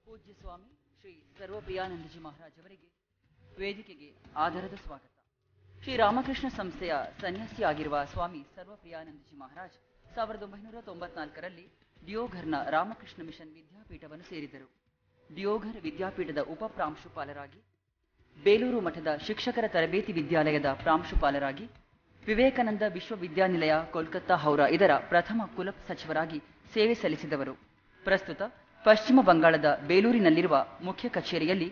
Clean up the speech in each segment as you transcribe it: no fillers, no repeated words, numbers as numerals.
ಪೂಜ್ಯ ಸ್ವಾಮಿ ಶ್ರೀ ಸರ್ವಪ್ರಿಯಾನಂದಜಿ ಮಹಾರಾಜ್ ಅವರಿಗೆ ವೇದಿಕೆಗೆ ಆದರದ ಸ್ವಾಗತ. ಶ್ರೀ ರಾಮಕೃಷ್ಣ ಸಂಸ್ಥೆಯ ಸನ್ಯಾಸಿಯಾಗಿರುವ ಸ್ವಾಮಿ ಸರ್ವಪ್ರಿಯಾನಂದಜಿ ಮಹಾರಾಜ್ 1994ರಲ್ಲಿ ಡಿಯೋಘರ್ನ ರಾಮಕೃಷ್ಣ ಮಿಷನ್ ವಿದ್ಯಾಪೀಠವನ್ನು ಸೇರಿದರು. ಡಿಯೋಘರ್ ವಿದ್ಯಾಪೀಠದ ಉಪ ಪ್ರಾಂಶುಪಾಲರಾಗಿ, ಬೇಲೂರು ಮಠದ ಶಿಕ್ಷಕರ ತರಬೇತಿ ವಿದ್ಯಾಲಯದ ಪ್ರಾಂಶುಪಾಲರಾಗಿ, ವಿವೇಕಾನಂದ ವಿಶ್ವವಿದ್ಯಾನಿಲಯ ಕೋಲ್ಕತ್ತಾ ಹೌರಾ ಇದರ ಪ್ರಥಮ ಕುಲ ಸಚಿವರಾಗಿ ಸೇವೆ ಸಲ್ಲಿಸಿದವರು. ಪ್ರಸ್ತುತ ಪಶ್ಚಿಮ ಬಂಗಾಳದ ಬೇಲೂರಿನಲ್ಲಿರುವ ಮುಖ್ಯ ಕಚೇರಿಯಲ್ಲಿ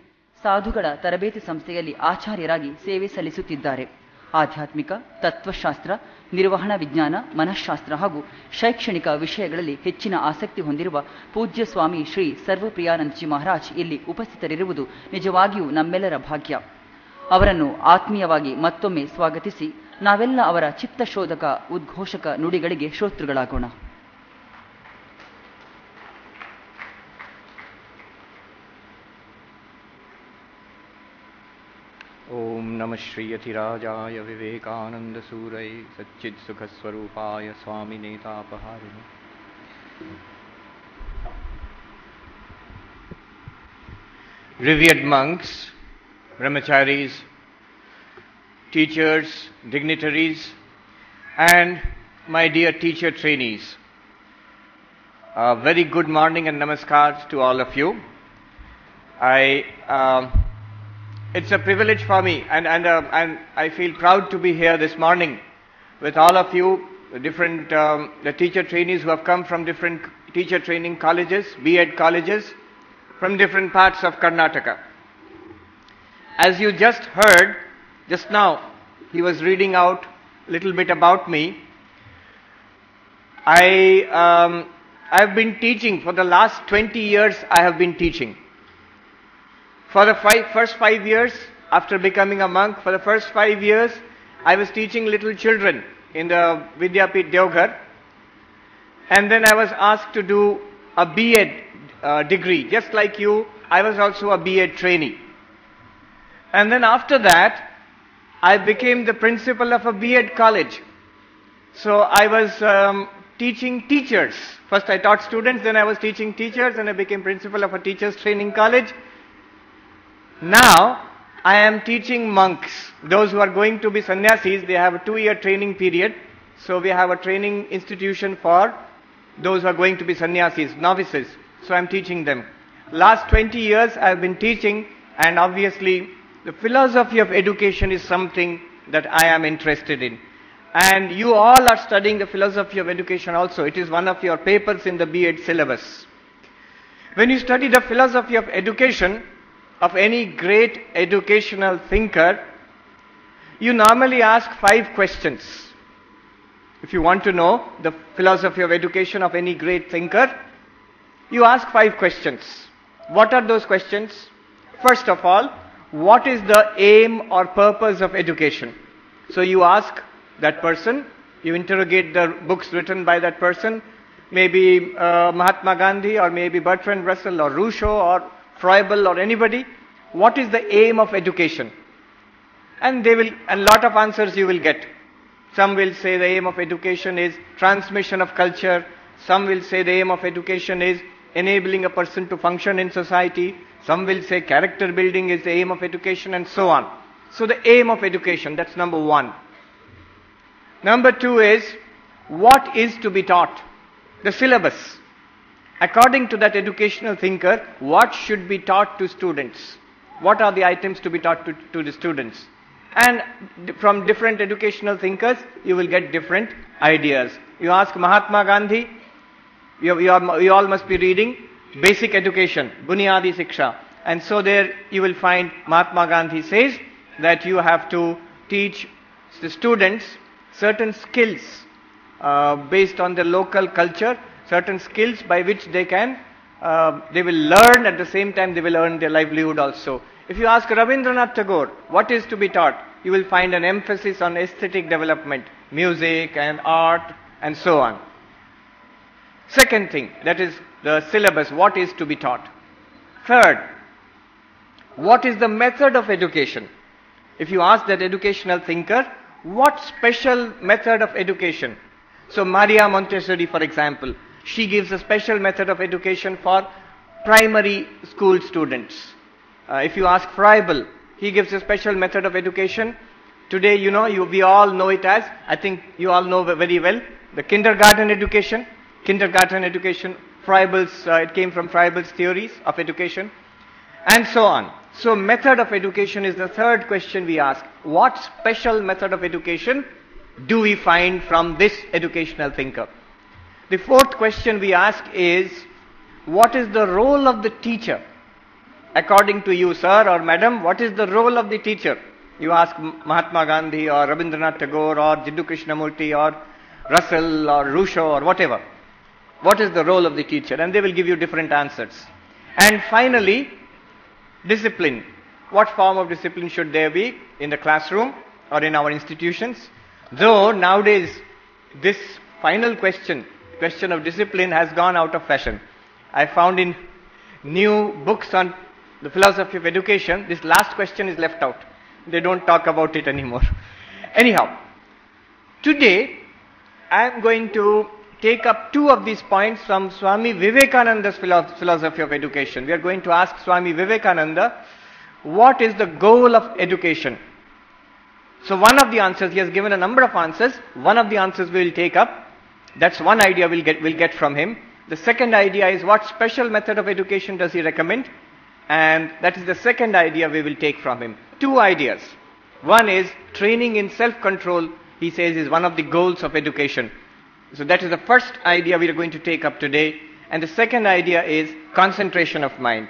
ಸಾಧುಗಳ ತರಬೇತಿ ಸಂಸ್ಥೆಯಲ್ಲಿ ಆಚಾರ್ಯರಾಗಿ ಸೇವೆ ಸಲ್ಲಿಸುತ್ತಿದ್ದಾರೆ. ಆಧ್ಯಾತ್ಮಿಕ, ತತ್ವಶಾಸ್ತ್ರ, ನಿರ್ವಹಣಾ ವಿಜ್ಞಾನ, ಮನಃಶಾಸ್ತ್ರ ಹಾಗೂ ಶೈಕ್ಷಣಿಕ ವಿಷಯಗಳಲ್ಲಿ ಹೆಚ್ಚಿನ ಆಸಕ್ತಿ ಹೊಂದಿರುವ ಪೂಜ್ಯ ಸ್ವಾಮಿ ಶ್ರೀ ಸರ್ವಪ್ರಿಯಾನಂದಜಿ ಮಹಾರಾಜ್ ಇಲ್ಲಿ ಉಪಸ್ಥಿತರಿರುವುದು ನಿಜವಾಗಿಯೂ ನಮ್ಮೆಲ್ಲರ ಭಾಗ್ಯ. ಅವರನ್ನು ಆತ್ಮೀಯವಾಗಿ ಮತ್ತೊಮ್ಮೆ ಸ್ವಾಗತಿಸಿ ನಾವೆಲ್ಲ ಅವರ ಚಿತ್ತಶೋಧಕ ಉದ್ಘೋಷಕ ನುಡಿಗಳಿಗೆ ಶ್ರೋತೃಗಳಾಗೋಣ. ಓಂ ನಮಃ ಶ್ರೀ ಯತಿರಾಜಾಯ ವಿವೇಕಾನಂದ ಸೂರೈ ಸಚ್ಚಿತ್ ಸುಖ ಸ್ವರೂಪಾಯ ಸ್ವಾಮಿ ನೇತಾಪಹಾರಿಣಿ. Revered monks, brahmacharis, teachers, dignitaries, and my dear teacher trainees, a very good morning and namaskars to all of you. It's a privilege for me, and I feel proud to be here this morning with all of you, the teacher trainees who have come from different teacher training colleges, B.Ed colleges, from different parts of Karnataka. As you just heard, just now, he was reading out a little bit about me. I've been teaching for the last 20 years. I have been teaching. For the first 5 years, after becoming a monk, for the first 5 years, I was teaching little children in the Vidyapit Deoghar. And then I was asked to do a B.Ed degree. Just like you, I was also a B.Ed trainee. And then after that, I became the principal of a B.Ed college. So I was teaching teachers. First I taught students, then I was teaching teachers, and I became principal of a teachers training college. Now I am teaching monks. Those who are going to be sannyasis, they have a 2-year training period. So we have a training institution for those who are going to be sannyasis, novices. So I am teaching them. Last 20 years I have been teaching, and obviously the philosophy of education is something that I am interested in. And you all are studying the philosophy of education also. It is one of your papers in the B.Ed syllabus. When you study the philosophy of education of any great educational thinker, you normally ask 5 questions. If you want to know the philosophy of education of any great thinker, you ask 5 questions. What are those questions? First of all, what is the aim or purpose of education? So you ask that person, you interrogate the books written by that person, maybe Mahatma Gandhi, or maybe Bertrand Russell, or Rousseau, or Froebel, or anybody. What is the aim of education? And a lot of answers you will get. Some will say the aim of education is transmission of culture. Some will say the aim of education is enabling a person to function in society. Some will say character building is the aim of education, and so on. So the aim of education, that's number 1. Number 2 is, what is to be taught? The syllabus. According to that educational thinker, what should be taught to students? What are the items to be taught to the students? And from different educational thinkers, you will get different ideas. You ask Mahatma Gandhi, you all must be reading Basic Education, Bunyadi Siksha. And so there you will find Mahatma Gandhi says that you have to teach the students certain skills based on the local culture, certain skills by which they will learn, at the same time they will earn their livelihood also. If you ask Rabindranath Tagore, what is to be taught? You will find an emphasis on aesthetic development, music and art and so on. Second thing, that is the syllabus, what is to be taught. Third, what is the method of education? If you ask that educational thinker, what special method of education? So Maria Montessori, for example, she gives a special method of education for primary school students. If you ask Froebel, he gives a special method of education. Today, we all know it as, I think you all know very well, the kindergarten education. Kindergarten education, Froebel's, it came from Froebel's theories of education, and so on. So method of education is the third question we ask. What special method of education do we find from this educational thinker? The fourth question we ask is, what is the role of the teacher? According to you, sir or madam, what is the role of the teacher? You ask Mahatma Gandhi or Rabindranath Tagore or Jiddu Krishnamurti or Russell or Rousseau or whatever. What is the role of the teacher? And they will give you different answers. And finally, discipline. What form of discipline should there be in the classroom or in our institutions? Though nowadays this final question of discipline has gone out of fashion. I found in new books on the philosophy of education, this last question is left out. They don't talk about it anymore. Anyhow, today I am going to take up two of these points from Swami Vivekananda's philosophy of education. We are going to ask Swami Vivekananda, what is the goal of education? So one of the answers, he has given a number of answers. One of the answers we will take up. That's one idea we'll get from him. The second idea is, what special method of education does he recommend? And that is the second idea we will take from him. Two ideas. One is training in self-control, he says, is one of the goals of education. So that is the first idea we are going to take up today. And the second idea is concentration of mind.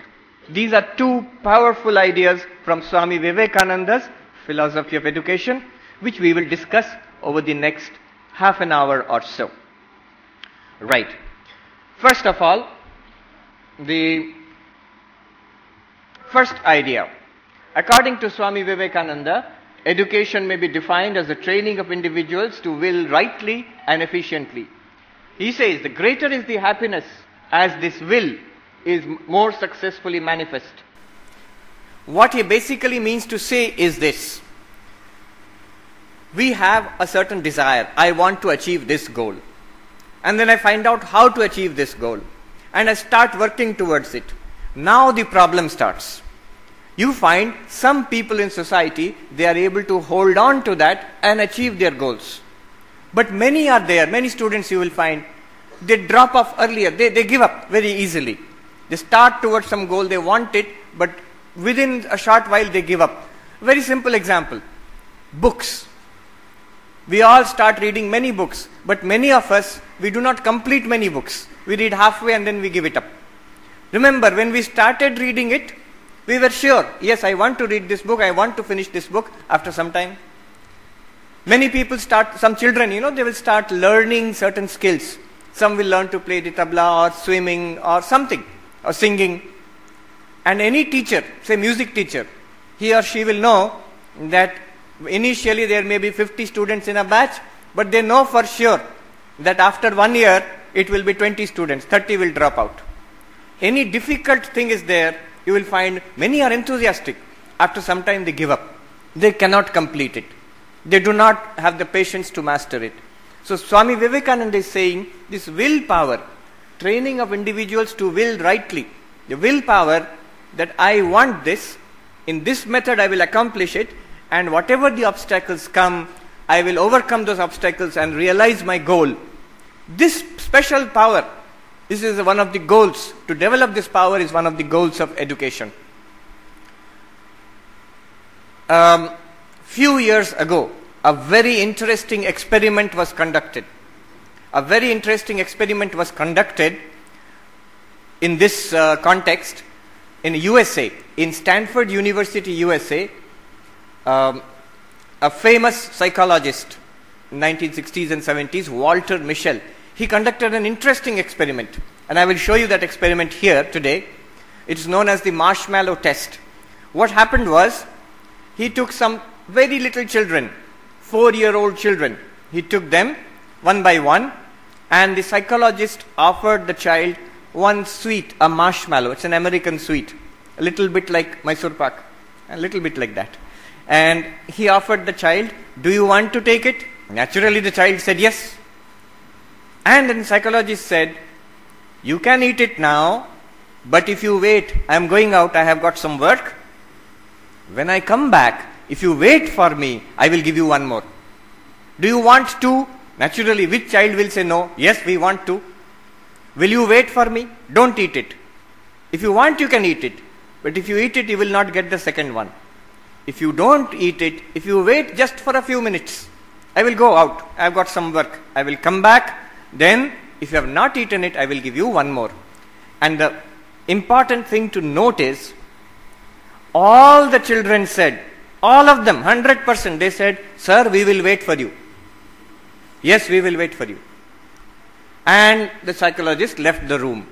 These are two powerful ideas from Swami Vivekananda's philosophy of education, which we will discuss over the next half an hour or so. Right. First of all, the first idea. According to Swami Vivekananda, education may be defined as the training of individuals to will rightly and efficiently. He says the greater is the happiness as this will is more successfully manifest. What he basically means to say is this: we have a certain desire, I want to achieve this goal, and then I find out how to achieve this goal, and I start working towards it. Now the problem starts. You find some people in society, they are able to hold on to that and achieve their goals. But many are there, many students you will find, they drop off earlier, they give up very easily. They start towards some goal, they want it, but within a short while they give up. Very simple example, books. We all start reading many books, but many of us, we do not complete many books. We read halfway and then we give it up. Remember, when we started reading it, we were sure, yes, I want to read this book, I want to finish this book after some time. Many people start, some children, they will start learning certain skills. Some will learn to play the tabla or swimming or something, or singing. And any teacher, say music teacher, he or she will know that initially there may be 50 students in a batch, but they know for sure that after 1 year, it will be 20 students, 30 will drop out. Any difficult thing is there, you will find many are enthusiastic. After some time they give up. They cannot complete it. They do not have the patience to master it. So Swami Vivekananda is saying this willpower, training of individuals to will rightly, the willpower that I want this, in this method I will accomplish it, and whatever the obstacles come, I will overcome those obstacles and realize my goal. This special power, this is one of the goals. To develop this power is one of the goals of education. Few years ago, a very interesting experiment was conducted. A very interesting experiment was conducted in this context in USA, in Stanford University, USA. A famous psychologist in 1960s and 70s, Walter Mischel, he conducted an interesting experiment, and I will show you that experiment here today. It is known as the marshmallow test. What happened was, he took some very little children, 4-year-old children. He took them one by one, and the psychologist offered the child one sweet, a marshmallow. It's an American sweet, a little bit like Mysore pak, a little bit like that. And he offered the child, do you want to take it? Naturally the child said yes. And then the psychologist said, you can eat it now, But if you wait, I am going out, I have got some work. When I come back, if you wait for me, I will give you one more. Do you want to? Naturally, which child will say no? Yes, we want to. Will you wait for me? Don't eat it. If you want, you can eat it. But if you eat it, you will not get the second one. If you don't eat it, if you wait just for a few minutes, I will go out. I have got some work. I will come back. Then, if you have not eaten it, I will give you one more. And the important thing to note is, all the children said, all of them, 100%, they said, sir, we will wait for you. Yes, we will wait for you. And the psychologist left the room.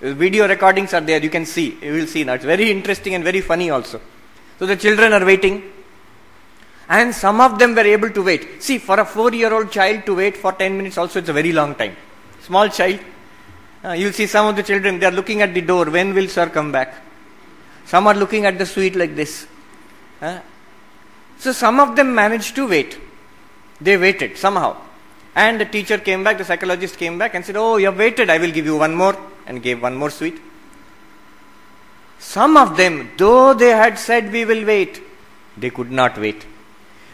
Video recordings are there, you can see, you will see now. It's very interesting and very funny also. So the children are waiting. And some of them were able to wait. See, for a 4-year-old child to wait for 10 minutes also, it's a very long time. Small child. You'll see some of the children, they are looking at the door. When will sir come back? Some are looking at the sweet like this. So some of them managed to wait. They waited somehow. And the teacher came back, the psychologist came back and said, oh, you have waited, I will give you one more. And gave one more sweet. Some of them, though they had said we will wait, they could not wait.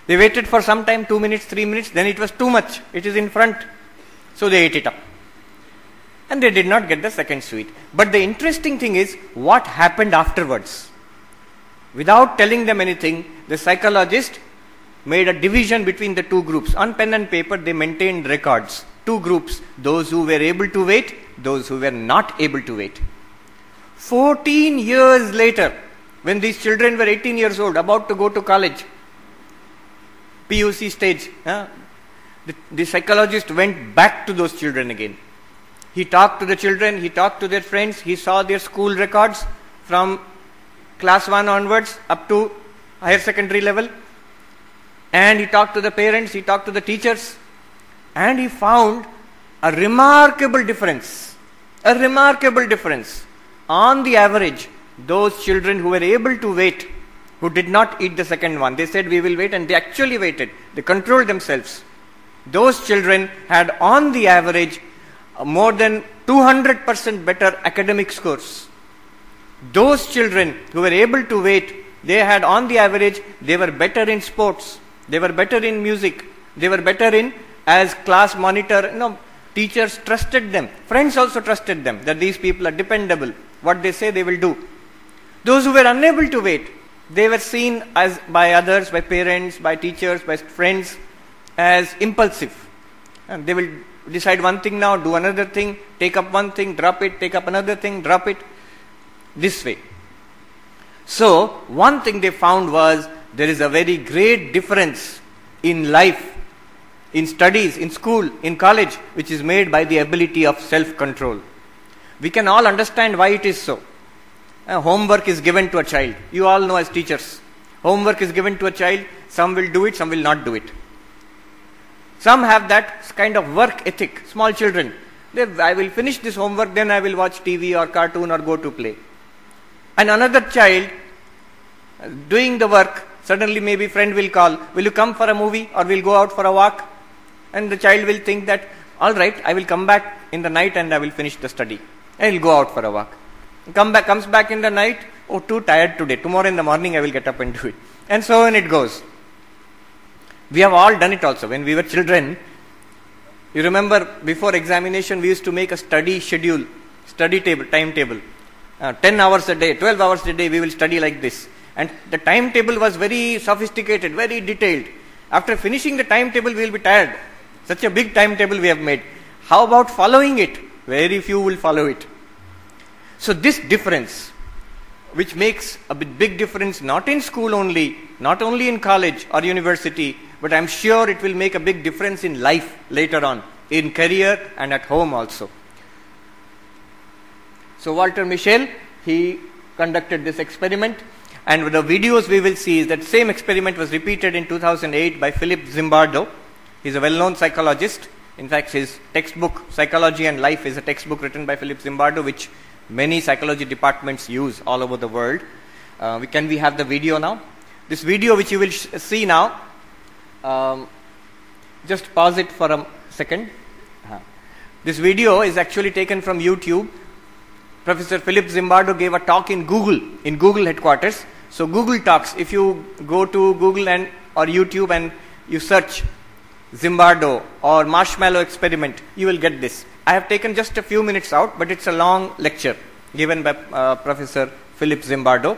They waited for some time, 2 minutes, 3 minutes, then it was too much. It is in front. So they ate it up. And they did not get the second sweet. But the interesting thing is, what happened afterwards? Without telling them anything, the psychologist made a division between the two groups. On pen and paper, they maintained records. Two groups, those who were able to wait, those who were not able to wait. 14 years later, when these children were 18 years old, about to go to college, PUC stage, the psychologist went back to those children again. He talked to the children, he talked to their friends, he saw their school records from class 1 onwards up to higher secondary level. And he talked to the parents, he talked to the teachers. And he found a remarkable difference. A remarkable difference. On the average, those children who were able to wait, who did not eat the second one, they said we will wait, and they actually waited. They controlled themselves. Those children had on the average more than 200% better academic scores. Those children who were able to wait, they had on the average, they were better in sports, they were better in music, they were better in, as class monitor, teachers trusted them, friends also trusted them, that these people are dependable, what they say they will do. Those who were unable to wait, they were seen as by others, by parents, by teachers, by friends, as impulsive. And they will decide one thing now, do another thing, take up one thing, drop it, take up another thing, drop it, this way. So, one thing they found was, there is a very great difference in life, in studies, in school, in college, which is made by the ability of self-control. We can all understand why it is so. Homework is given to a child. You all know as teachers. Homework is given to a child, some will do it, some will not do it. Some have that kind of work ethic, small children. I will finish this homework, then I will watch TV or cartoon or go to play. And another child, doing the work, suddenly maybe friend will call, will you come for a movie or we'll go out for a walk? And the child will think that, alright, I will come back in the night and I will finish the study. I will go out for a walk. Comes back in the night, oh, too tired today. Tomorrow in the morning I will get up and do it. And so on it goes. We have all done it also. When we were children, you remember before examination we used to make a study schedule, timetable. 10 hours a day, 12 hours a day we will study like this. And the timetable was very sophisticated, very detailed. After finishing the timetable we will be tired. Such a big timetable we have made. How about following it? Very few will follow it. So this difference, which makes a big difference not in school only, not only in college or university, but I am sure it will make a big difference in life later on, in career and at home also. So Walter Mischel, he conducted this experiment, and with the videos we will see is that same experiment was repeated in 2008 by Philip Zimbardo. He is a well-known psychologist. In fact, his textbook, Psychology and Life, is a textbook written by Philip Zimbardo, which many psychology departments use all over the world. Can we have the video now? This video which you will see now, just pause it for a second. This video is actually taken from YouTube. Professor Philip Zimbardo gave a talk in Google headquarters. So Google Talks, if you go to Google or YouTube and you search Zimbardo or marshmallow experiment, you will get this. I have taken just a few minutes out, but it's a long lecture given by Professor Philip Zimbardo.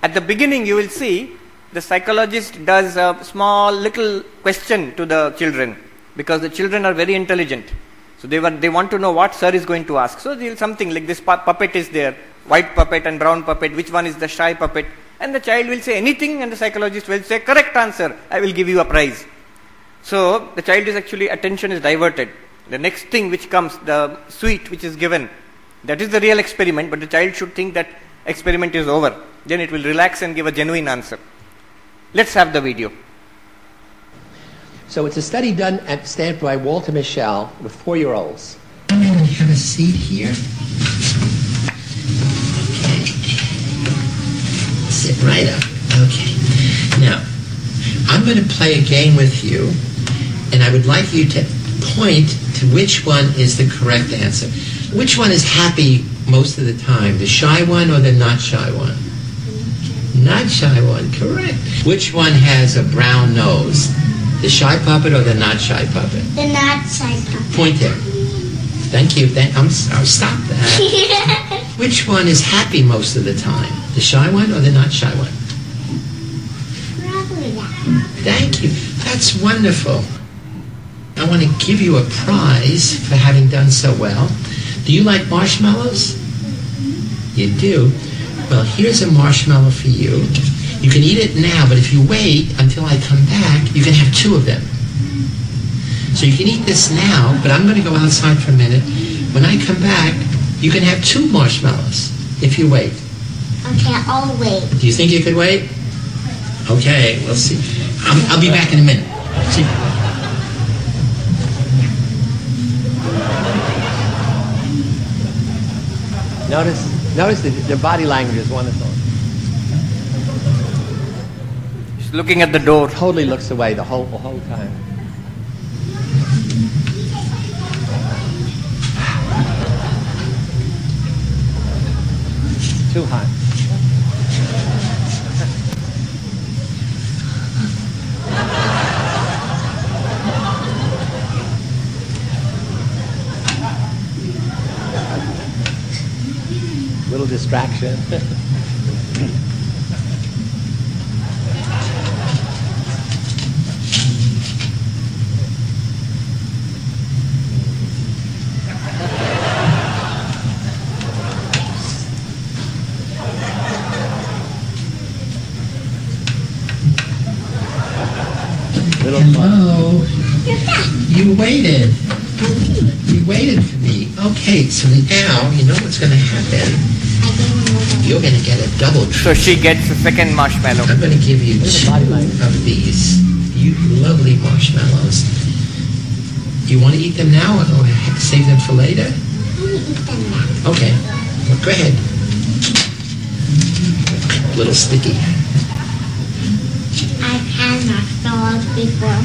At the beginning, you will see the psychologist does a small little question to the children, because the children are very intelligent. So they want to know what sir is going to ask. So they'll something like this puppet is there, white puppet and brown puppet, which one is the shy puppet? And the child will say anything and the psychologist will say, correct answer, I will give you a prize. So the child is actually, attention is diverted. The next thing which comes, the sweet which is given, that is the real experiment, but the child should think that experiment is over. Then it will relax and give a genuine answer. Let's have the video. So it's a study done at Stanford by Walter Mischel with 4-year-olds. I'm going to have a seat here. Okay. Sit right up. Okay. Now, I'm going to play a game with you, and I would like you to point to which one is the correct answer. Which one is happy most of the time, the shy one or the not shy one? Not shy one, correct. Which one has a brown nose? The shy puppet or the not shy puppet? The not shy puppet. Point there. Thank you. I'll stop that. Which one is happy most of the time? The shy one or the not shy one? Probably that. Thank you. That's wonderful. I want to give you a prize for having done so well. Do you like marshmallows? You do? Well, here's a marshmallow for you. You can eat it now, but if you wait until I come back, you can have 2 of them. So you can eat this now, but I'm going to go outside for a minute. When I come back, you can have 2 marshmallows if you wait. Okay, I'll wait. Do you think you could wait? Okay, we'll see. I'll be back in a minute. See. Notice the body language is wonderful. She's looking at the door. Totally looks away the whole time. Too hot. Little distraction. Hello. You waited. You waited for me. Okay, so now you know what's going to happen. You're going to get a double treat. So she gets a second marshmallow. I'm going to give you 2 of these lovely marshmallows. You want to eat them now or save them for later? I'm going to eat them now. Okay. Well, go ahead. A little sticky. I've had marshmallows before.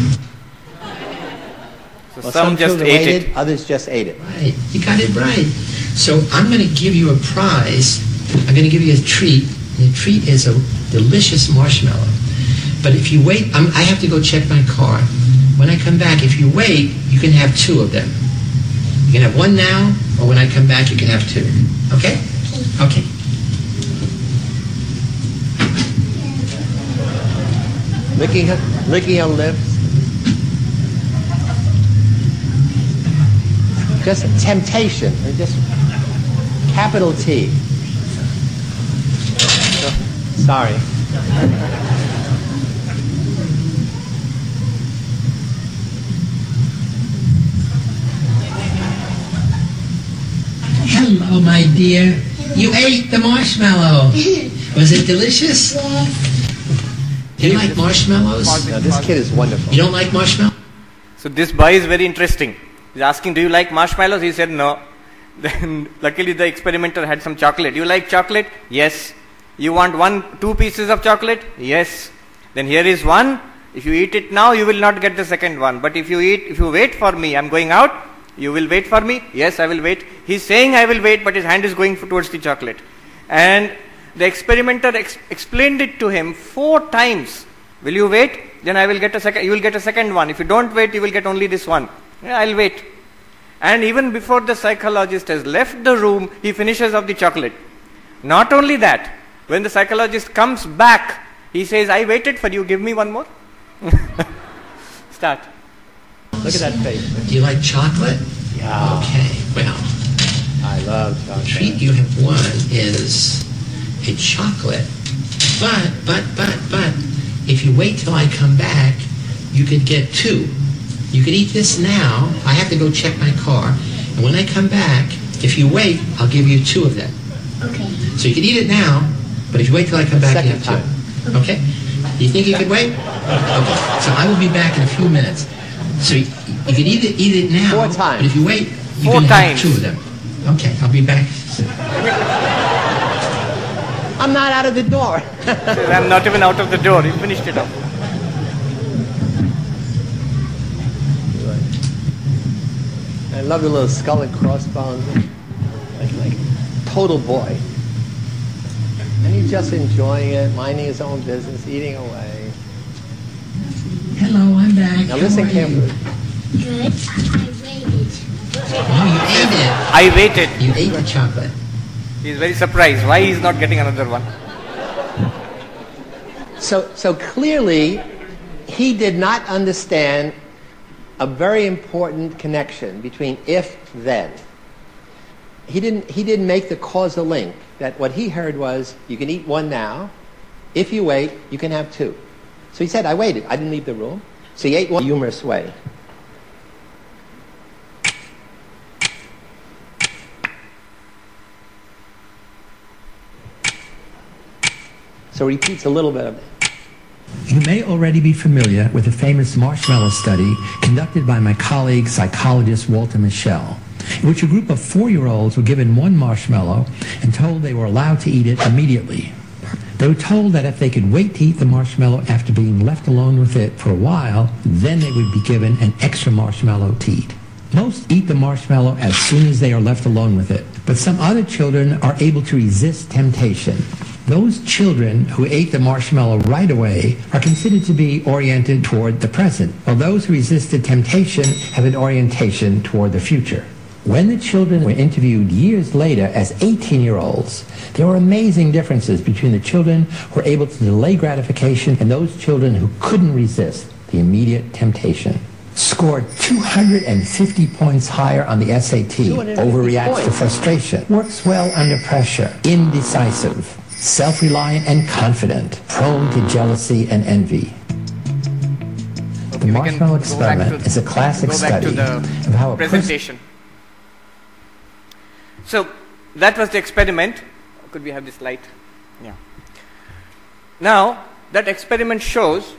So some just ate it. Others just ate it. Right. You got it right. So I'm going to give you a prize. I'm going to give you a treat. The treat is a delicious marshmallow. But if you wait, I have to go check my car. When I come back, if you wait, you can have 2 of them. You can have 1 now, or when I come back, you can have 2. Okay? Okay. Licking your lips. Just temptation. Just capital T. Sorry. Hello, my dear. You ate the marshmallow. Was it delicious? Do you like marshmallows? No, this kid is wonderful. You don't like marshmallows? So this boy is very interesting. He's asking, do you like marshmallows? He said no. Then luckily the experimenter had some chocolate. You like chocolate? Yes. You want 2 pieces of chocolate? Yes. Then here is 1. If you eat it now, you will not get the second one. But if you wait for me, I'm going out, You will wait for me? Yes, I will wait. He's saying I will wait, but his hand is going towards the chocolate. And the experimenter explained it to him 4 times. Will you wait? Then I will get a second. You will get a second one. If you don't wait, you will get only this one. Yeah, I'll wait. And even before the psychologist has left the room, he finishes off the chocolate. Not only that, when the psychologist comes back, he says, I waited for you, give me one more. Start. Look at that face. Do you like chocolate? Yeah. Okay, well, I love the chocolate. treat you have won is a chocolate, but, if you wait till I come back, you could get 2. You could eat this now. I have to go check my car. And when I come back, if you wait, I'll give you 2 of them. Okay. So you can eat it now, but if you wait till I come back, you have 2. Okay? Do you think you could wait? Okay. So I will be back in a few minutes. So you can eat it now, 4 times. but if you wait, you 4 can times. have 2 of them. Okay, I'll be back soon. I'm not out of the door. Says, I'm not even out of the door. He finished it off. I love your little skull and crossbones. Like total boy. And he's just enjoying it, minding his own business, eating away. Hello, I'm back. Now listen carefully. Good. I waited. No, you ate it. I waited. You ate the chocolate. He's very surprised. Why he's not getting another one? So clearly, he did not understand a very important connection between if-then. He didn't make the causal link that what he heard was, you can eat 1 now. If you wait, you can have 2. So he said, I waited. I didn't leave the room. So he ate 1 in a humorous way. So he repeats a little bit of it. You may already be familiar with the famous marshmallow study conducted by my colleague, psychologist Walter Mischel, in which a group of 4-year-olds were given 1 marshmallow and told they were allowed to eat it immediately. They were told that if they could wait to eat the marshmallow after being left alone with it for a while, then they would be given an extra marshmallow to eat. Most eat the marshmallow as soon as they are left alone with it, but some other children are able to resist temptation. Those children who ate the marshmallow right away are considered to be oriented toward the present, while those who resisted temptation have an orientation toward the future. When the children were interviewed years later as 18-year-olds, there were amazing differences between the children who were able to delay gratification and those children who couldn't resist the immediate temptation. Scored 250 points higher on the SAT, overreacts to frustration, works well under pressure, indecisive, self-reliant and confident, prone to jealousy and envy. The marshmallow experiment is a classic study of how a presentation. So that was the experiment. Could we have this light? Yeah. Now that experiment shows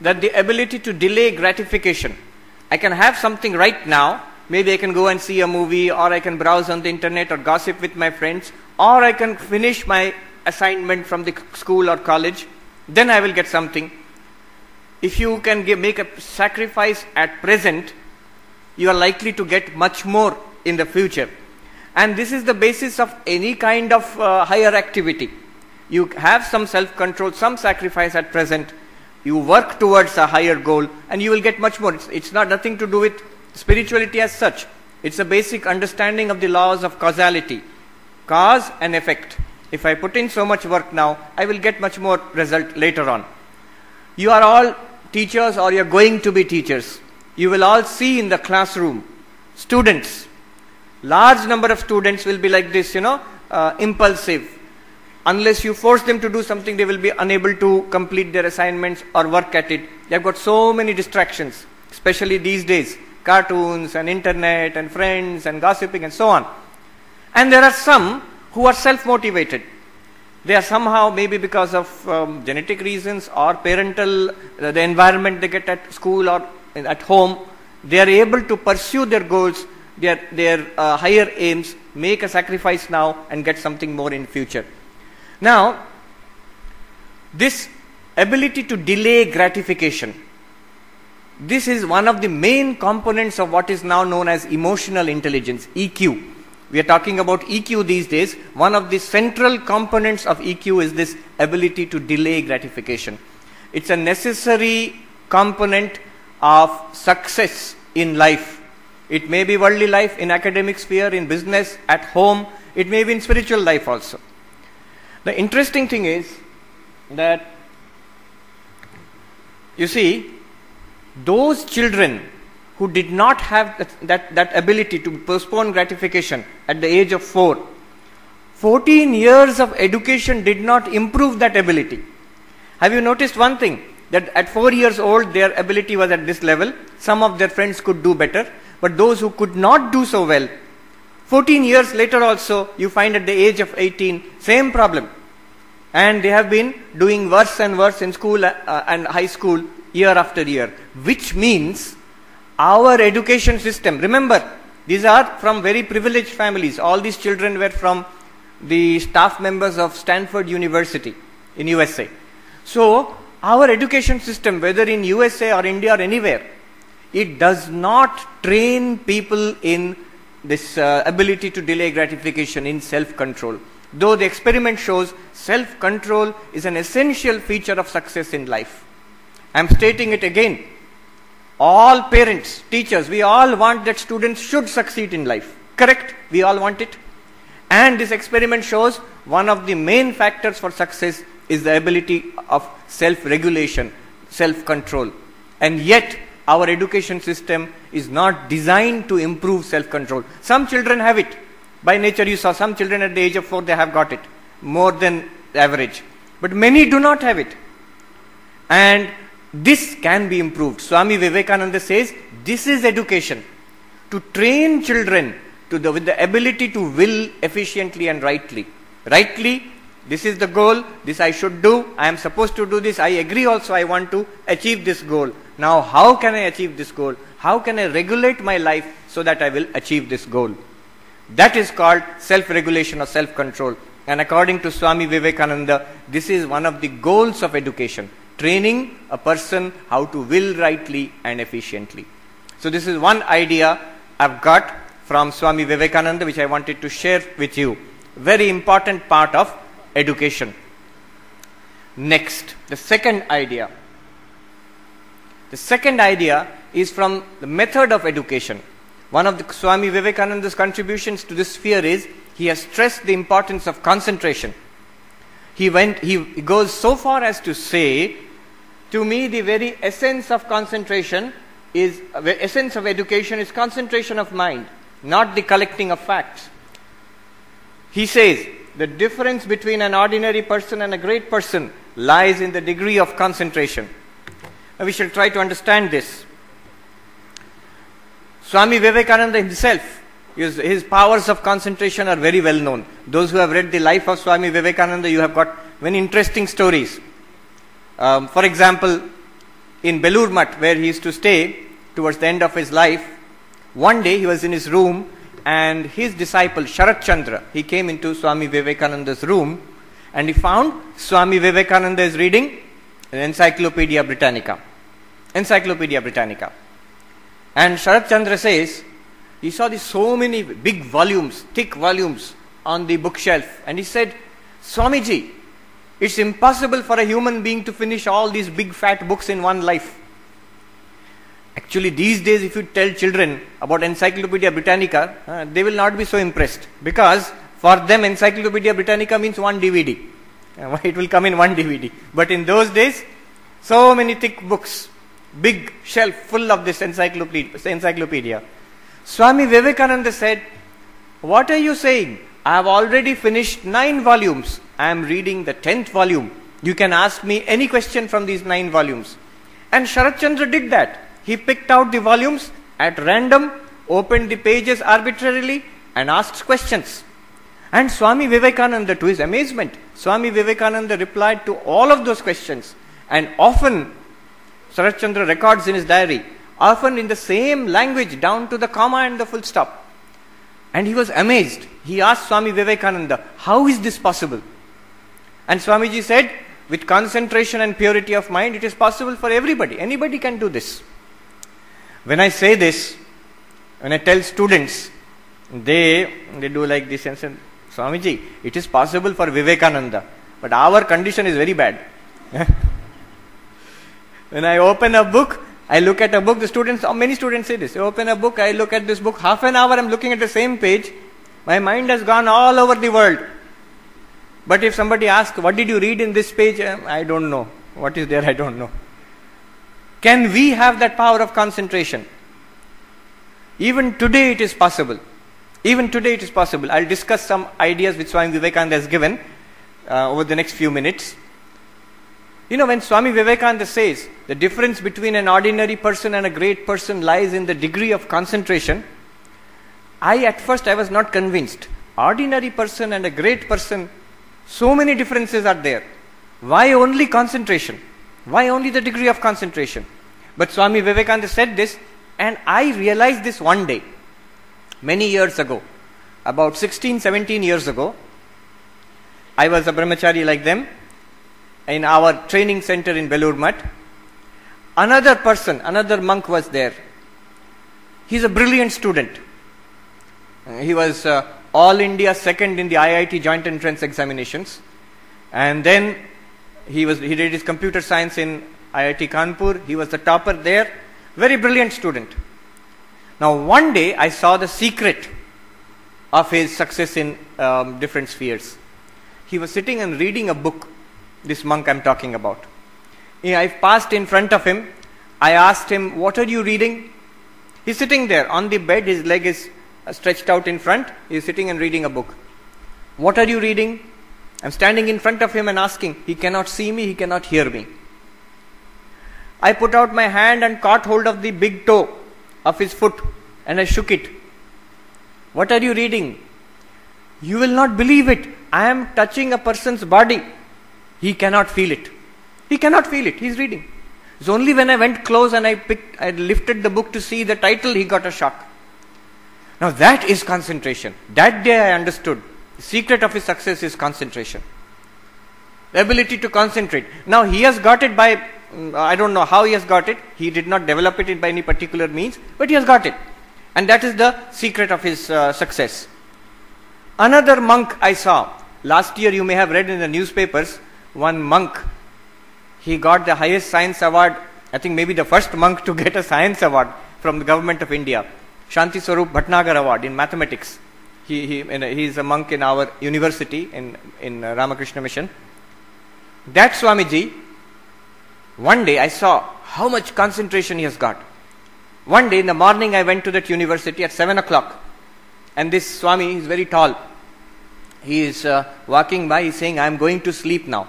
that the ability to delay gratification. I can have something right now. Maybe I can go and see a movie, or I can browse on the internet or gossip with my friends, or I can finish my assignment from the school or college. Then I will get something. If you can make a sacrifice at present, you are likely to get much more in the future. And this is the basis of any kind of higher activity. You have some self-control, some sacrifice at present. You work towards a higher goal and you will get much more. It's not nothing to do with spirituality as such. It's a basic understanding of the laws of causality. Cause and effect. If I put in so much work now, I will get much more result later on. You are all teachers, or you are going to be teachers. You will all see in the classroom students. Large number of students will be like this, impulsive. Unless you force them to do something, they will be unable to complete their assignments or work at it. They have got so many distractions, especially these days. Cartoons and internet and friends and gossiping and so on. And there are some who are self-motivated. They are somehow, maybe because of genetic reasons or parental, the environment they get at school or at home, they are able to pursue their goals, their higher aims, make a sacrifice now and get something more in future. Now, this ability to delay gratification This is one of the main components of what is now known as emotional intelligence, EQ. We are talking about EQ these days. One of the central components of EQ is this ability to delay gratification. It's a necessary component of success in life. It may be worldly life, in academic sphere, in business, at home. It may be in spiritual life also. The interesting thing is that, you see, those children who did not have that ability to postpone gratification at the age of 4, 14 years of education did not improve that ability. Have you noticed one thing? That at 4 years old, their ability was at this level. Some of their friends could do better. But those who could not do so well, 14 years later also, you find at the age of 18, same problem. And they have been doing worse and worse in school and high school year after year. Which means our education system, remember, these are from very privileged families. All these children were from the staff members of Stanford University in USA. So, our education system, whether in USA or India or anywhere, it does not train people in this ability to delay gratification, in self-control. Though the experiment shows self-control is an essential feature of success in life. I am stating it again. All parents, teachers, we all want that students should succeed in life. Correct? We all want it. And this experiment shows one of the main factors for success is the ability of self-regulation, self-control. And yet, our education system is not designed to improve self-control. Some children have it. By nature, you saw some children at the age of 4, they have got it. More than average. But many do not have it. And this can be improved. Swami Vivekananda says, this is education. To train children with the ability to will efficiently and rightly. Rightly, this is the goal, this I should do, I am supposed to do this, I agree also I want to achieve this goal. Now how can I achieve this goal? How can I regulate my life so that I will achieve this goal? That is called self-regulation or self-control. And according to Swami Vivekananda, this is one of the goals of education. Training a person how to will rightly and efficiently. So this is one idea I've got from Swami Vivekananda which I wanted to share with you. Very important part of education. Next, the second idea. The second idea is from the method of education. One of the Swami Vivekananda's contributions to this sphere is he has stressed the importance of concentration. He goes so far as to say, to me the very essence of concentration is, the essence of education is concentration of mind, not the collecting of facts. He says, the difference between an ordinary person and a great person lies in the degree of concentration. Now we shall try to understand this. Swami Vivekananda himself, his powers of concentration are very well known. Those who have read the life of Swami Vivekananda, you have got many interesting stories. For example, in Belur where he used to stay towards the end of his life, one day he was in his room and his disciple Sharat Chandra, he came into Swami Vivekananda's room and he found Swami Vivekananda is reading an Encyclopedia Britannica. Encyclopedia Britannica. And Sharat Chandra says, he saw so many big volumes, thick volumes on the bookshelf. And he said, Swamiji, it's impossible for a human being to finish all these big fat books in one life. Actually, these days if you tell children about Encyclopedia Britannica, they will not be so impressed. Because for them Encyclopedia Britannica means one DVD. It will come in one DVD. But in those days, so many thick books, big shelf full of this encyclopedia. Swami Vivekananda said, what are you saying? I have already finished 9 volumes. I am reading the 10th volume. You can ask me any question from these 9 volumes. And Sharat Chandra did that. He picked out the volumes at random, opened the pages arbitrarily and asked questions. And Swami Vivekananda, to his amazement, Swami Vivekananda replied to all of those questions. And often, Sharat Chandra records in his diary, often in the same language down to the comma and the full stop. And he was amazed. He asked Swami Vivekananda, how is this possible? And Swamiji said, with concentration and purity of mind, it is possible for everybody. Anybody can do this. When I say this, when I tell students, they do like this and say, Swamiji, it is possible for Vivekananda, but our condition is very bad. When I open a book, I look at a book, many students say this, I open a book, I look at this book, half an hour I'm looking at the same page, my mind has gone all over the world. But if somebody asks, what did you read in this page? I don't know. What is there? I don't know. Can we have that power of concentration? Even today it is possible. Even today it is possible. I'll discuss some ideas which Swami Vivekananda has given over the next few minutes. You know, when Swami Vivekananda says the difference between an ordinary person and a great person lies in the degree of concentration, at first I was not convinced. Ordinary person and a great person, so many differences are there. Why only concentration? Why only the degree of concentration? But Swami Vivekananda said this, and I realized this one day, many years ago, about 16, 17 years ago. I was a brahmachari like them in our training center in Belur Mutt. Another person, another monk was there. He's a brilliant student. He was All India second in the IIT joint entrance examinations. And then he did his computer science in IIT Kanpur. He was the topper there. Very brilliant student. Now one day I saw the secret of his success in different spheres. He was sitting and reading a book, this monk I'm talking about. I passed in front of him. I asked him, what are you reading? He's sitting there on the bed, his leg is stretched out in front. He's sitting and reading a book. What are you reading? I'm standing in front of him and asking. He cannot see me, he cannot hear me. I put out my hand and caught hold of the big toe of his foot and I shook it. What are you reading? You will not believe it. I am touching a person's body. He cannot feel it. He cannot feel it. He's reading. It's only when I went close and I lifted the book to see the title, he got a shock. Now that is concentration. That day I understood. The secret of his success is concentration. The ability to concentrate. Now he has got it by, I don't know how he has got it. He did not develop it by any particular means, but he has got it. And that is the secret of his success. Another monk I saw. Last year you may have read in the newspapers, one monk, he got the highest science award, I think maybe the first monk to get a science award from the government of India. Shanti Swarup Bhatnagar Award in mathematics. He is a monk in our university in Ramakrishna mission. That Swamiji, one day I saw how much concentration he has got. One day in the morning I went to that university at 7 o'clock. And this Swami is very tall. He is walking by, he is saying, I am going to sleep now.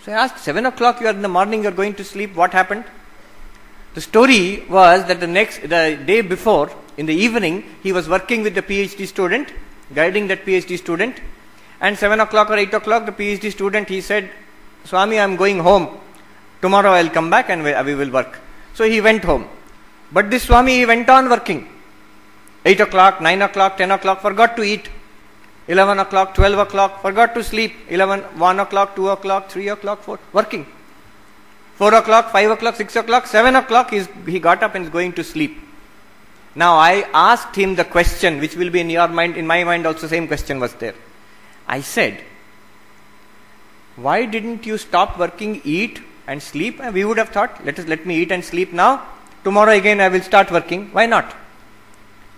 So I asked, 7 o'clock you are in the morning, you are going to sleep, what happened? The story was that the day before, in the evening, he was working with the PhD student, guiding that PhD student. And 7 o'clock or 8 o'clock, the PhD student, he said, Swami, I am going home. Tomorrow I will come back and we will work. So he went home. But this Swami, he went on working. 8 o'clock, 9 o'clock, 10 o'clock, forgot to eat. 11 o'clock, 12 o'clock, forgot to sleep. 1 o'clock, 2 o'clock, 3 o'clock, 4, working. 4 o'clock, 5 o'clock, 6 o'clock, 7 o'clock, he got up and is going to sleep. Now I asked him the question, which will be in your mind, in my mind also same question was there. I said, why didn't you stop working, eat and sleep? And we would have thought, let me eat and sleep now. Tomorrow again I will start working. Why not?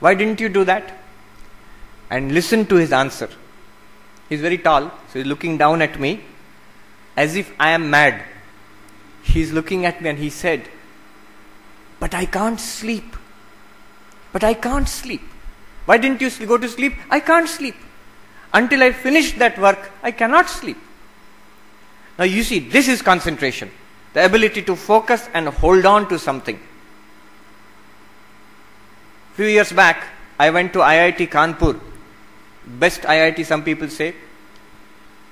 Why didn't you do that? And listen to his answer. He's very tall, so he's looking down at me as if I am mad. He's looking at me and he said, but I can't sleep. But I can't sleep. Why didn't you go to sleep? I can't sleep. Until I finish that work, I cannot sleep. Now you see, this is concentration. The ability to focus and hold on to something. Few years back, I went to IIT Kanpur. Best IIT, some people say.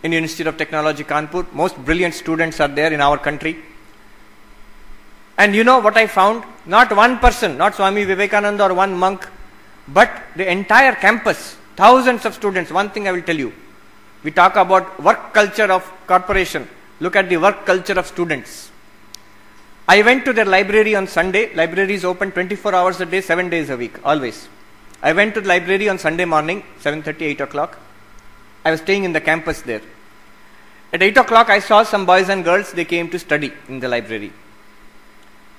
Indian Institute of Technology Kanpur. Most brilliant students are there in our country. And you know what I found? Not one person, not Swami Vivekananda or one monk, but the entire campus, thousands of students. One thing I will tell you. We talk about work culture of corporation. Look at the work culture of students. I went to their library on Sunday. Library is open 24 hours a day, 7 days a week, always. I went to the library on Sunday morning, 7:30, 8 o'clock. I was staying in the campus there. At 8 o'clock, I saw some boys and girls, they came to study in the library.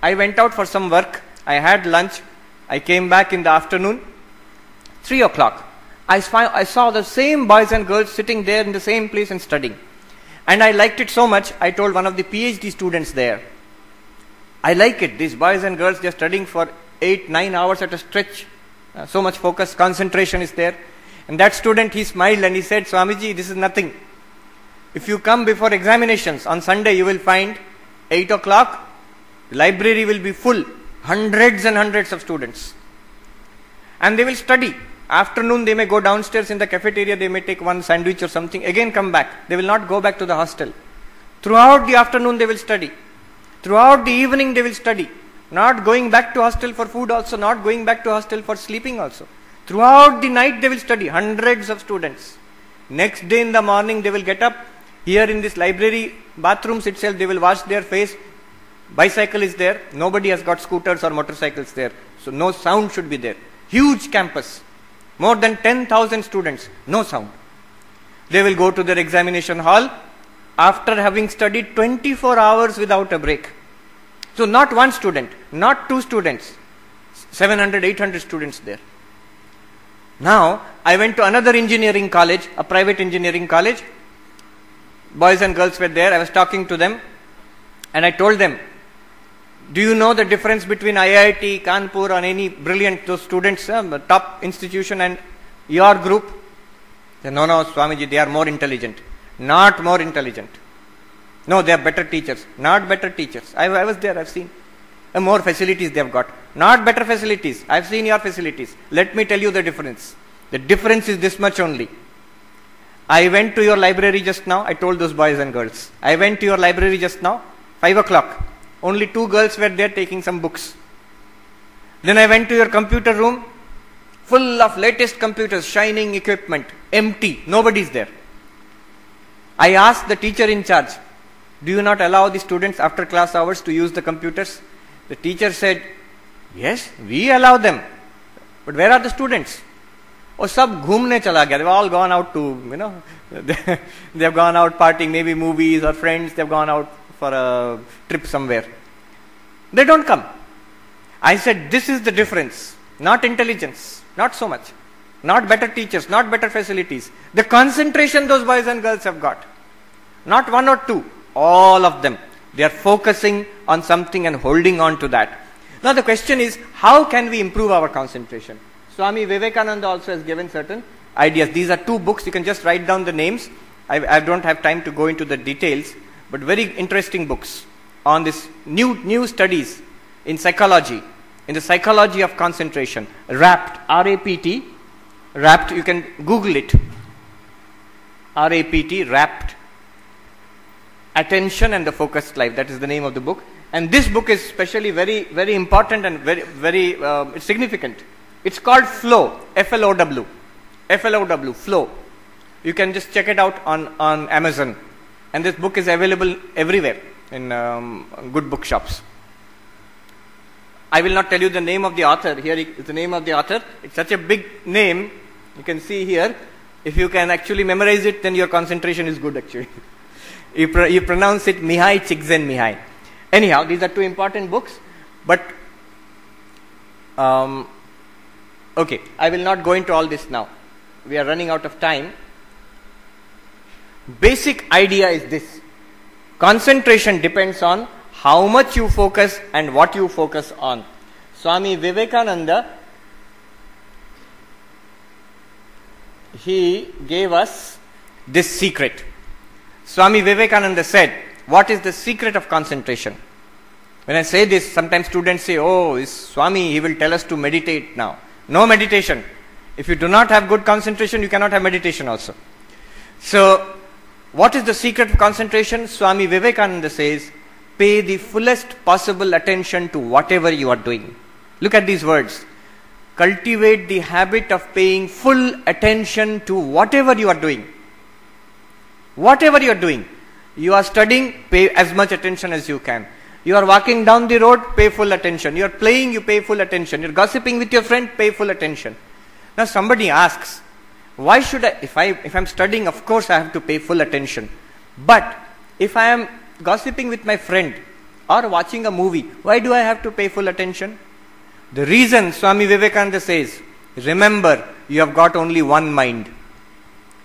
I went out for some work. I had lunch. I came back in the afternoon. 3 o'clock. I saw the same boys and girls sitting there in the same place and studying. And I liked it so much, I told one of the PhD students there, I like it. These boys and girls, they are studying for 8-9 hours at a stretch. So much focus, concentration is there. And that student, he smiled and he said, Swamiji, this is nothing. If you come before examinations on Sunday, you will find 8 o'clock, the library will be full, hundreds and hundreds of students. And they will study. Afternoon, they may go downstairs in the cafeteria, they may take one sandwich or something, again come back. They will not go back to the hostel. Throughout the afternoon, they will study. Throughout the evening, they will study. Not going back to hostel for food also, not going back to hostel for sleeping also. Throughout the night, they will study. Hundreds of students. Next day in the morning, they will get up. Here in this library, bathrooms itself, they will wash their face. Bicycle is there. Nobody has got scooters or motorcycles there. So no sound should be there. Huge campus. More than 10,000 students. No sound. They will go to their examination hall after having studied 24 hours without a break. So not one student, not two students. 700, 800 students there. Now, I went to another engineering college, a private engineering college. Boys and girls were there. I was talking to them and I told them, do you know the difference between IIT, Kanpur and any brilliant those students, top institution and your group? They said, no, Swamiji, they are more intelligent. Not more intelligent. No, they are better teachers. Not better teachers. I was there, I've seen. More facilities they have got. Not better facilities. I've seen your facilities. Let me tell you the difference. The difference is this much only. I went to your library just now. I told those boys and girls. I went to your library just now, 5 o'clock. Only 2 girls were there taking some books. Then I went to your computer room, full of latest computers, shining equipment, empty. Nobody is there. I asked the teacher in charge, do you not allow the students after class hours to use the computers? The teacher said, yes, we allow them. But where are the students? Oh, sab ghumne chala gaya. They've all gone out to, they have gone out partying, maybe movies or friends. They've gone out for a trip somewhere. They don't come. I said, this is the difference. Not intelligence. Not so much. Not better teachers. Not better facilities. The concentration those boys and girls have got. Not 1 or 2. All of them. They are focusing on something and holding on to that. Now the question is, how can we improve our concentration? Swami Vivekananda also has given certain ideas. These are 2 books. You can just write down the names. I don't have time to go into the details, but very interesting books on this new studies in psychology, in the psychology of concentration. RAPT, R-A-P-T, RAPT, you can Google it. R-A-P-T, RAPT. Attention and the Focused Life. That is the name of the book. And this book is especially very, very important and very significant. It's called Flow, F-L-O-W. F-L-O-W, Flow. You can just check it out on Amazon. And this book is available everywhere in good bookshops. I will not tell you the name of the author. Here is the name of the author. It's such a big name. You can see here. If you can actually memorize it, then your concentration is good actually. You pronounce it Mihai Csikszentmihalyi. Anyhow, these are 2 important books. But, okay, I will not go into all this now. We are running out of time. Basic idea is this. Concentration depends on how much you focus and what you focus on. Swami Vivekananda, he gave us this secret. Swami Vivekananda said, what is the secret of concentration? When I say this, sometimes students say, oh, is Swami, he will tell us to meditate now. No meditation. If you do not have good concentration, you cannot have meditation also. So, what is the secret of concentration? Swami Vivekananda says, pay the fullest possible attention to whatever you are doing. Look at these words. Cultivate the habit of paying full attention to whatever you are doing. Whatever you are doing. You are studying, pay as much attention as you can. You are walking down the road, pay full attention. You are playing, you pay full attention. You are gossiping with your friend, pay full attention. Now somebody asks, why should I, if I am studying, of course I have to pay full attention. But if I am gossiping with my friend or watching a movie, why do I have to pay full attention? The reason, Swami Vivekananda says, remember, you have got only one mind.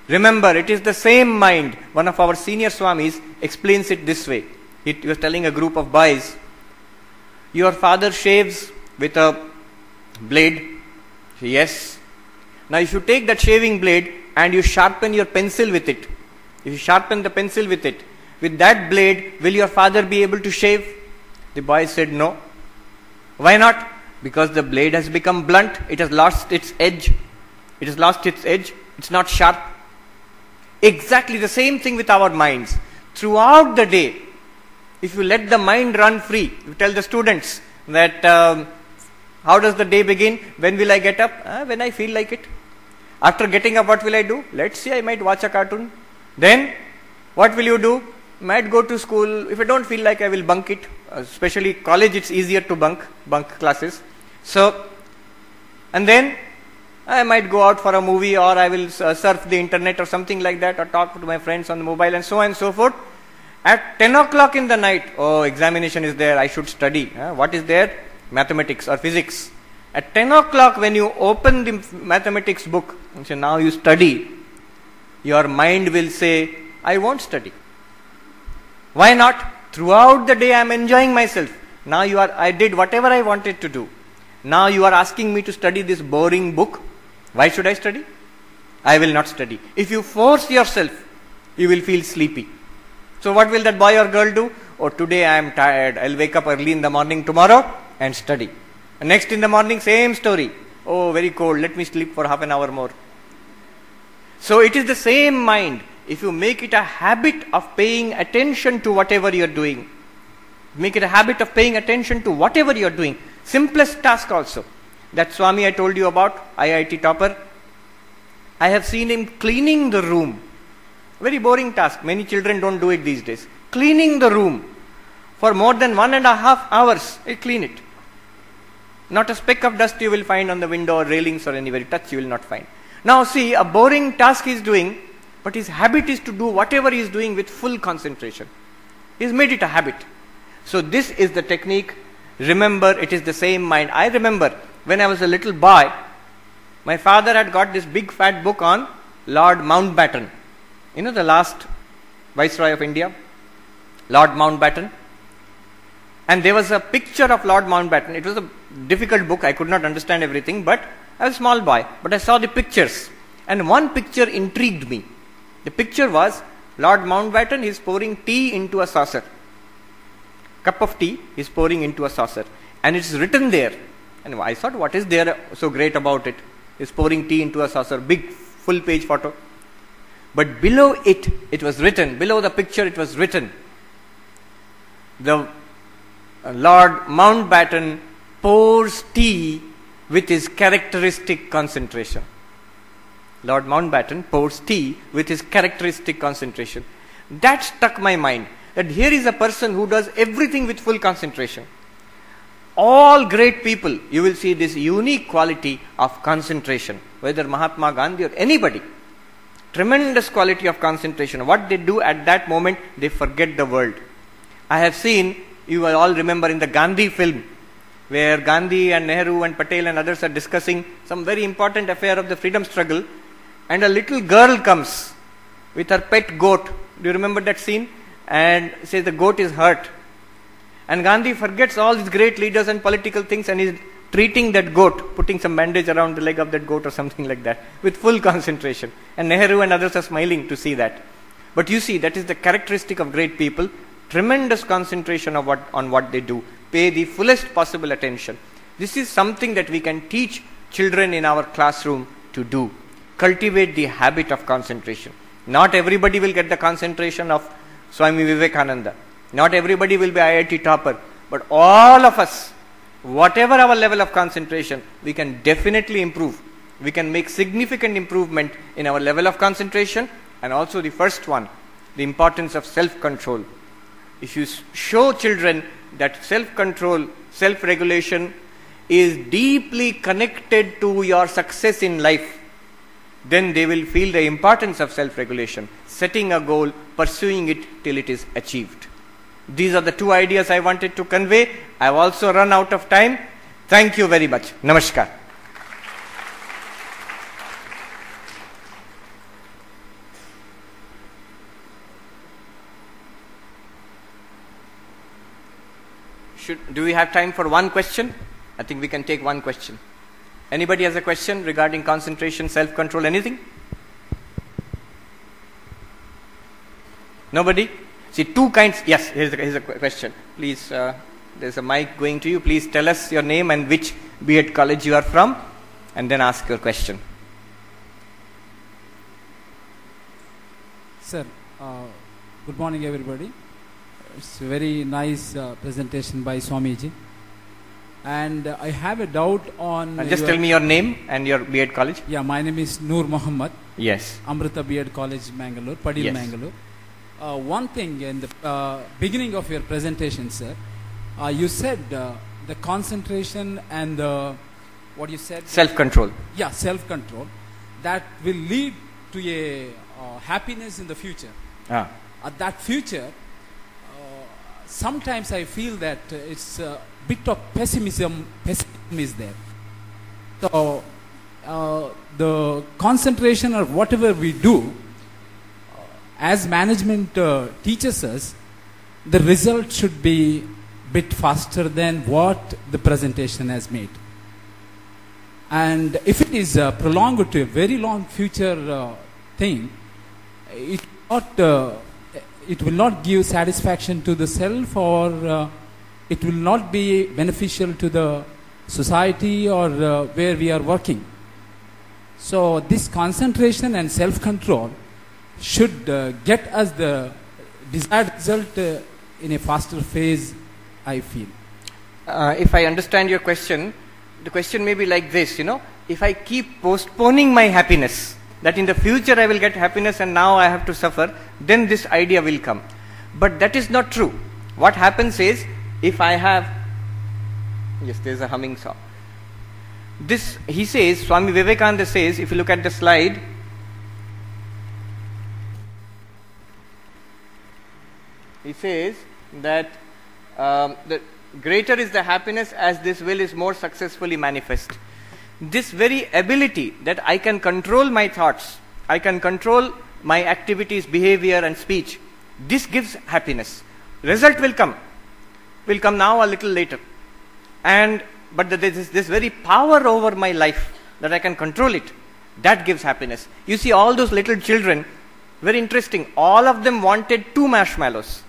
Remember, it is the same mind. One of our senior Swamis explains it this way. He was telling a group of boys, your father shaves with a blade. Yes. Now if you take that shaving blade and you sharpen your pencil with it, if you sharpen the pencil with it, with that blade, will your father be able to shave? The boy said no. Why not? Because the blade has become blunt, it has lost its edge. It has lost its edge, it's not sharp. Exactly the same thing with our minds. Throughout the day, if you let the mind run free, you tell the students that how does the day begin? When will I get up? When I feel like it. After getting up, what will I do? Let's see, I might watch a cartoon. Then, what will you do? Might go to school. If I don't feel like, I will bunk it. Especially college, it's easier to bunk classes. So, and then I might go out for a movie, or I will surf the internet or something like that, or talk to my friends on the mobile and so on and so forth. At 10 o'clock in the night, oh, examination is there, I should study. What is there? Mathematics or physics. At 10 o'clock when you open the mathematics book and say, now you study, your mind will say, I won't study. Why not? Throughout the day I am enjoying myself. Now I did whatever I wanted to do. Now you are asking me to study this boring book. Why should I study? I will not study. If you force yourself, you will feel sleepy. So what will that boy or girl do? Oh, today I am tired. I'll wake up early in the morning tomorrow and study. And next in the morning, same story. Oh, very cold. Let me sleep for half an hour more. So it is the same mind. If you make it a habit of paying attention to whatever you are doing, make it a habit of paying attention to whatever you are doing. Simplest task also. That Swami I told you about, IIT topper. I have seen him cleaning the room. Very boring task. Many children don't do it these days. Cleaning the room. For more than 1.5 hours, he'll clean it. Not a speck of dust you will find on the window or railings or anywhere. Touch you will not find. Now see, a boring task he is doing, but his habit is to do whatever he is doing with full concentration. He has made it a habit. So this is the technique. Remember, it is the same mind. I remember when I was a little boy, my father had got this big fat book on Lord Mountbatten. You know, the last Viceroy of India, Lord Mountbatten. And there was a picture of Lord Mountbatten. It was a difficult book. I could not understand everything, but I was a small boy. But I saw the pictures. And one picture intrigued me. The picture was Lord Mountbatten is pouring tea into a saucer. Cup of tea is pouring into a saucer. And it's written there. And I thought, what is there so great about it? He's pouring tea into a saucer. Big full page photo. But below it, it was written, below the picture it was written, the Lord Mountbatten pours tea with his characteristic concentration. Lord Mountbatten pours tea with his characteristic concentration. That struck my mind, that here is a person who does everything with full concentration. All great people, you will see this unique quality of concentration, whether Mahatma Gandhi or anybody. Tremendous quality of concentration. What they do at that moment, they forget the world. I have seen, you will all remember in the Gandhi film, where Gandhi and Nehru and Patel and others are discussing some very important affair of the freedom struggle, and a little girl comes with her pet goat. Do you remember that scene? And says the goat is hurt. And Gandhi forgets all these great leaders and political things and is treating that goat, putting some bandage around the leg of that goat or something like that, with full concentration. And Nehru and others are smiling to see that. But you see, that is the characteristic of great people. Tremendous concentration of on what they do. Pay the fullest possible attention. This is something that we can teach children in our classroom to do. Cultivate the habit of concentration. Not everybody will get the concentration of Swami Vivekananda. Not everybody will be IIT topper. But all of us, whatever our level of concentration, we can definitely improve. We can make significant improvement in our level of concentration. And also the first one, the importance of self-control. If you show children that self-control, self-regulation is deeply connected to your success in life, then they will feel the importance of self-regulation, setting a goal, pursuing it till it is achieved. These are the two ideas I wanted to convey. I have also run out of time. Thank you very much. Namaskar. Do we have time for one question? I think we can take one question. Anybody has a question regarding concentration, self-control, anything? Nobody? See, two kinds. Yes, here's a question. Please, there's a mic going to you. Please tell us your name and which B.Ed college you are from, and then ask your question. Sir, good morning everybody. It's a very nice presentation by Swamiji. And I have a doubt on... just tell me your name and your B.Ed college. Yeah, my name is Noor Muhammad. Yes. Amrita B.Ed College, Mangalore, Padil, yes. Mangalore. One thing in the beginning of your presentation, sir, you said the concentration and the, what you said? Self-control. Yeah, self-control. That will lead to a happiness in the future. That future, sometimes I feel that it's a bit of pessimism is there. So the concentration or whatever we do, as management teaches us, the result should be bit faster than what the presentation has made. And if it is prolonged to a very long future thing, it will not give satisfaction to the self, or it will not be beneficial to the society or where we are working. So this concentration and self-control should get us the desired result in a faster phase, I feel. If I understand your question, the question may be like this, if I keep postponing my happiness, that in the future I will get happiness and now I have to suffer, then this idea will come. But that is not true. What happens is, if I have, yes, there's a humming song. This, he says, Swami Vivekananda says, if you look at the slide, he says that the greater is the happiness as this will is more successfully manifest. This very ability that I can control my thoughts, I can control my activities, behavior and speech, this gives happiness. Result will come now a little later. But there is this very power over my life that I can control it. That gives happiness. You see all those little children, very interesting, all of them wanted 2 marshmallows.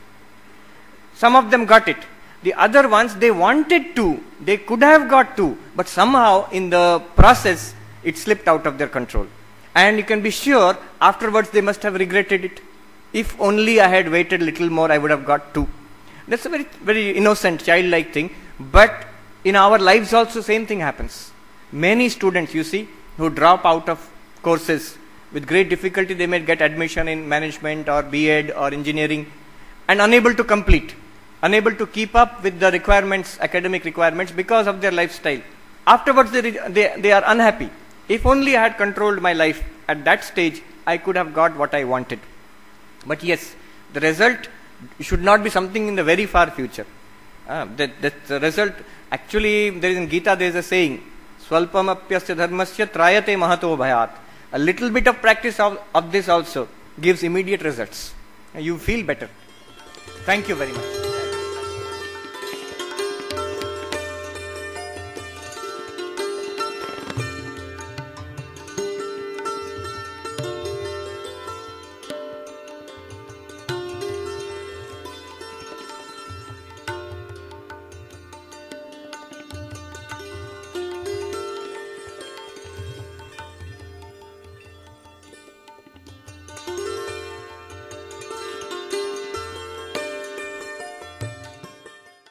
Some of them got it. The other ones, they wanted 2. They could have got 2, but somehow in the process, it slipped out of their control. And you can be sure, afterwards they must have regretted it. If only I had waited a little more, I would have got 2. That's a very, very innocent, childlike thing. But in our lives also, same thing happens. Many students, you see, who drop out of courses, with great difficulty they may get admission in management or B.Ed or engineering, and unable to complete. Unable to keep up with the requirements, academic requirements, because of their lifestyle. Afterwards they are unhappy. If only I had controlled my life at that stage, I could have got what I wanted. But yes, the result should not be something in the very far future. The result, actually there is in Gita there is a saying, Swalpam apyasya dharmasya trayate mahato bhayat. A little bit of practice of this also gives immediate results. You feel better. Thank you very much.